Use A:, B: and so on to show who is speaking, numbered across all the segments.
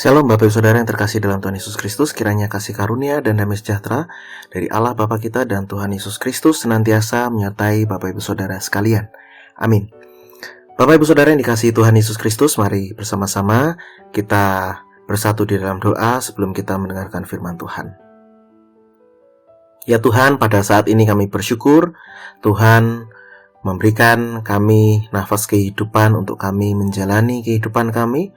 A: Shalom Bapak Ibu Saudara yang terkasih dalam Tuhan Yesus Kristus, kiranya kasih karunia dan damai sejahtera dari Allah Bapa kita dan Tuhan Yesus Kristus senantiasa menyertai Bapak Ibu Saudara sekalian. Amin. Bapak Ibu Saudara yang dikasihi Tuhan Yesus Kristus, mari bersama-sama kita bersatu di dalam doa sebelum kita mendengarkan firman Tuhan. Ya Tuhan, pada saat ini kami bersyukur Tuhan memberikan kami nafas kehidupan untuk kami menjalani kehidupan kami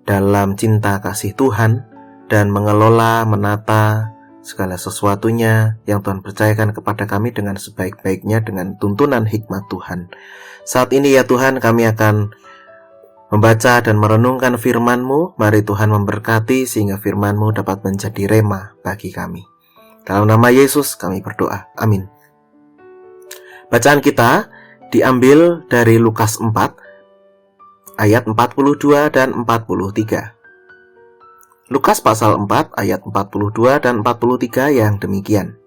A: dalam cinta kasih Tuhan dan mengelola, menata segala sesuatunya yang Tuhan percayakan kepada kami dengan sebaik-baiknya dengan tuntunan hikmat Tuhan. Saat ini ya Tuhan, kami akan membaca dan merenungkan firman-Mu. Mari Tuhan memberkati sehingga firman-Mu dapat menjadi rema bagi kami. Dalam nama Yesus kami berdoa. Amin. Bacaan kita diambil dari Lukas 4 ayat 42 dan 43. Lukas pasal 4 ayat 42 dan 43 yang demikian.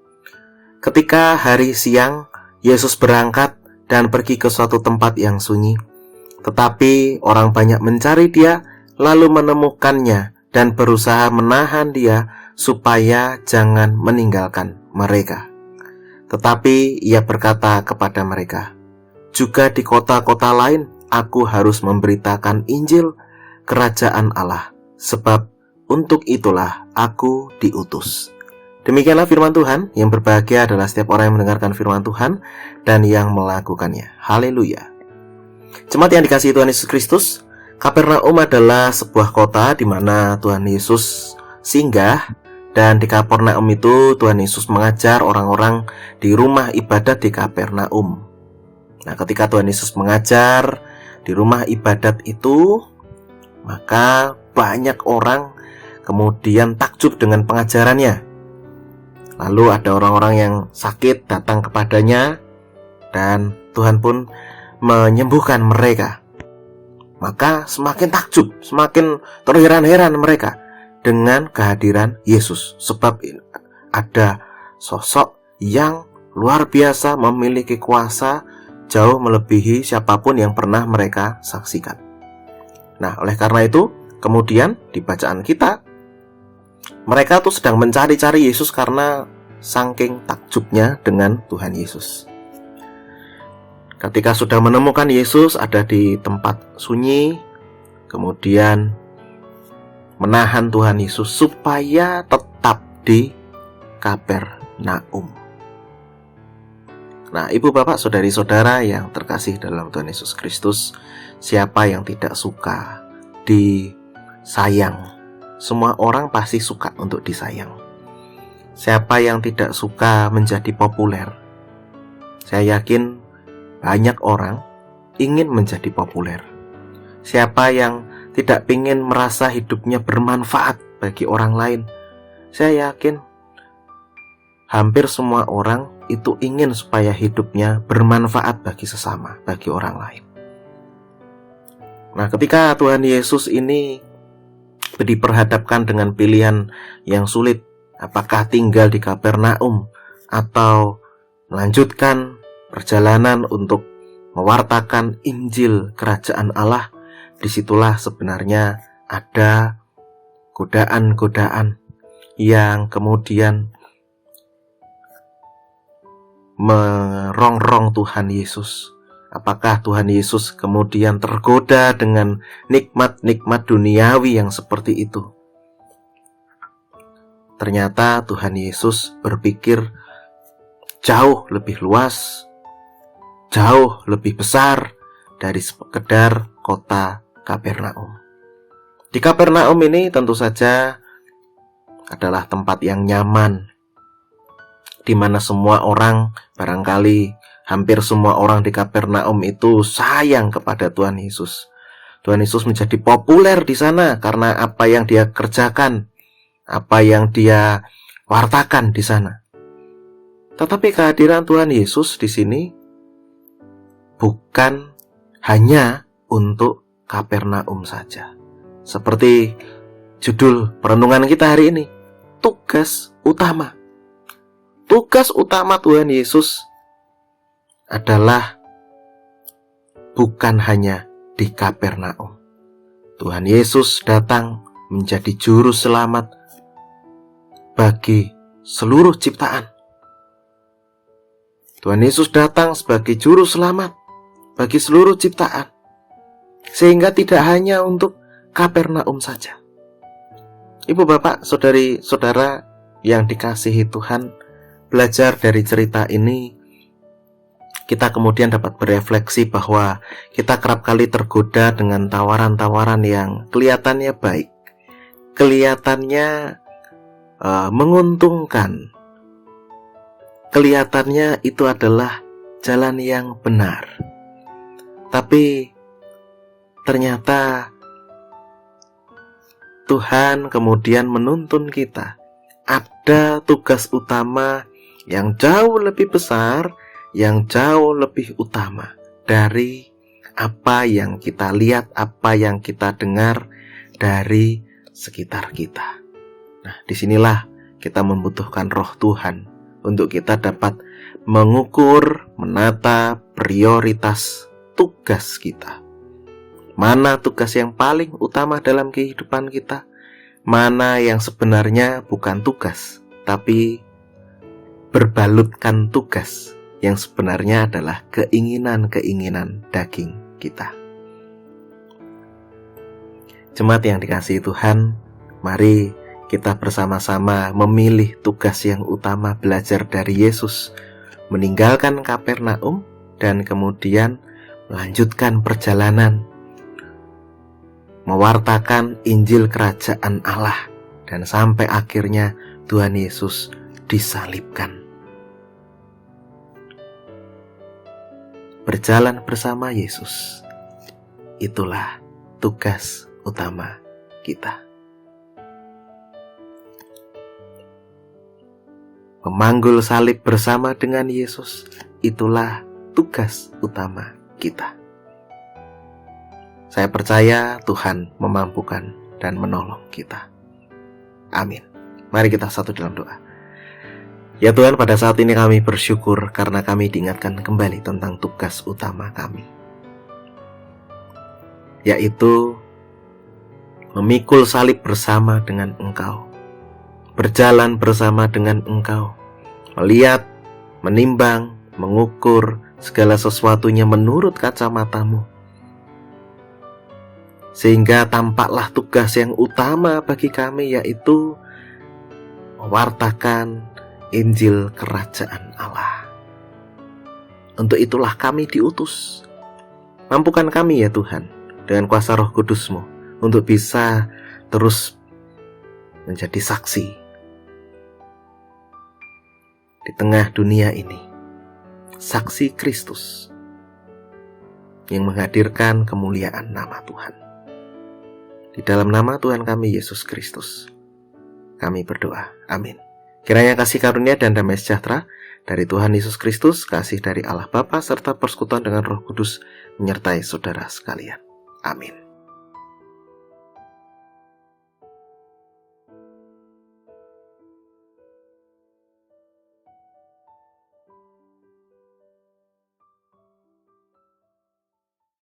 A: Ketika hari siang, Yesus berangkat dan pergi ke suatu tempat yang sunyi. Tetapi orang banyak mencari Dia, lalu menemukannya dan berusaha menahan Dia supaya jangan meninggalkan mereka. Tetapi Ia berkata kepada mereka, "Juga di kota-kota lain Aku harus memberitakan Injil Kerajaan Allah, sebab untuk itulah Aku diutus." Demikianlah firman Tuhan. Yang berbahagia adalah setiap orang yang mendengarkan firman Tuhan dan yang melakukannya. Haleluya. Jemaat yang dikasihi Tuhan Yesus Kristus, Kapernaum adalah sebuah kota di mana Tuhan Yesus singgah. Dan di Kapernaum itu Tuhan Yesus mengajar orang-orang di rumah ibadat di Kapernaum. Nah, ketika Tuhan Yesus mengajar di rumah ibadat itu, maka banyak orang kemudian takjub dengan pengajarannya. Lalu ada orang-orang yang sakit datang kepadanya dan Tuhan pun menyembuhkan mereka. Maka semakin takjub, semakin terheran-heran mereka dengan kehadiran Yesus, sebab ada sosok yang luar biasa memiliki kuasa jauh melebihi siapapun yang pernah mereka saksikan. Nah, oleh karena itu, kemudian di bacaan kita, mereka tuh sedang mencari-cari Yesus karena saking takjubnya dengan Tuhan Yesus. Ketika sudah menemukan Yesus ada di tempat sunyi, kemudian menahan Tuhan Yesus supaya tetap di Kapernaum. Nah, ibu bapak, saudari-saudara yang terkasih dalam Tuhan Yesus Kristus, siapa yang tidak suka disayang? Semua orang pasti suka untuk disayang. Siapa yang tidak suka menjadi populer? Saya yakin banyak orang ingin menjadi populer. Siapa yang tidak ingin merasa hidupnya bermanfaat bagi orang lain? Saya yakin hampir semua orang itu ingin supaya hidupnya bermanfaat bagi sesama, bagi orang lain. Nah, ketika Tuhan Yesus ini diperhadapkan dengan pilihan yang sulit, apakah tinggal di Kapernaum atau melanjutkan perjalanan untuk mewartakan Injil Kerajaan Allah, disitulah sebenarnya ada godaan-godaan yang kemudian merongrong Tuhan Yesus. Apakah Tuhan Yesus kemudian tergoda dengan nikmat-nikmat duniawi yang seperti itu? Ternyata Tuhan Yesus berpikir jauh lebih luas, jauh lebih besar dari sekedar kota Kapernaum. Di Kapernaum ini tentu saja adalah tempat yang nyaman, di mana semua orang, barangkali hampir semua orang di Kapernaum itu sayang kepada Tuhan Yesus. Tuhan Yesus menjadi populer di sana karena apa yang Dia kerjakan, apa yang Dia wartakan di sana. Tetapi kehadiran Tuhan Yesus di sini bukan hanya untuk Kapernaum saja. Seperti judul perenungan kita hari ini, tugas utama. Tugas utama Tuhan Yesus adalah bukan hanya di Kapernaum. Tuhan Yesus datang menjadi juru selamat bagi seluruh ciptaan. Tuhan Yesus datang sebagai juru selamat bagi seluruh ciptaan, sehingga tidak hanya untuk Kapernaum saja. Ibu bapak, saudari-saudara yang dikasihi Tuhan, belajar dari cerita ini, kita kemudian dapat berefleksi bahwa kita kerap kali tergoda dengan tawaran-tawaran yang kelihatannya baik, kelihatannya menguntungkan, kelihatannya itu adalah jalan yang benar. Tapi ternyata Tuhan kemudian menuntun kita. Ada tugas utama yang jauh lebih besar, yang jauh lebih utama dari apa yang kita lihat, apa yang kita dengar dari sekitar kita. Nah, disinilah kita membutuhkan Roh Tuhan untuk kita dapat mengukur, menata prioritas tugas kita. Mana tugas yang paling utama dalam kehidupan kita? Mana yang sebenarnya bukan tugas, tapi berbalutkan tugas, yang sebenarnya adalah keinginan-keinginan daging kita. Jemaat yang dikasihi Tuhan, mari kita bersama-sama memilih tugas yang utama, belajar dari Yesus, meninggalkan Kapernaum, dan kemudian melanjutkan perjalanan mewartakan Injil Kerajaan Allah, dan sampai akhirnya Tuhan Yesus disalibkan. Berjalan bersama Yesus, itulah tugas utama kita. Memanggul salib bersama dengan Yesus, itulah tugas utama kita. Saya percaya Tuhan memampukan dan menolong kita. Amin. Mari kita satu dalam doa. Ya Tuhan, pada saat ini kami bersyukur karena kami diingatkan kembali tentang tugas utama kami, yaitu memikul salib bersama dengan Engkau, berjalan bersama dengan Engkau, melihat, menimbang, mengukur segala sesuatunya menurut kacamatamu, sehingga tampaklah tugas yang utama bagi kami, yaitu mewartakan Injil Kerajaan Allah. Untuk itulah kami diutus. Mampukan kami ya Tuhan, dengan kuasa Roh Kudus-Mu, untuk bisa terus menjadi saksi di tengah dunia ini, saksi Kristus yang menghadirkan kemuliaan nama Tuhan. Di dalam nama Tuhan kami Yesus Kristus, kami berdoa. Amin. Kiranya kasih karunia dan damai sejahtera dari Tuhan Yesus Kristus, kasih dari Allah Bapa, serta persekutuan dengan Roh Kudus menyertai saudara sekalian. Amin.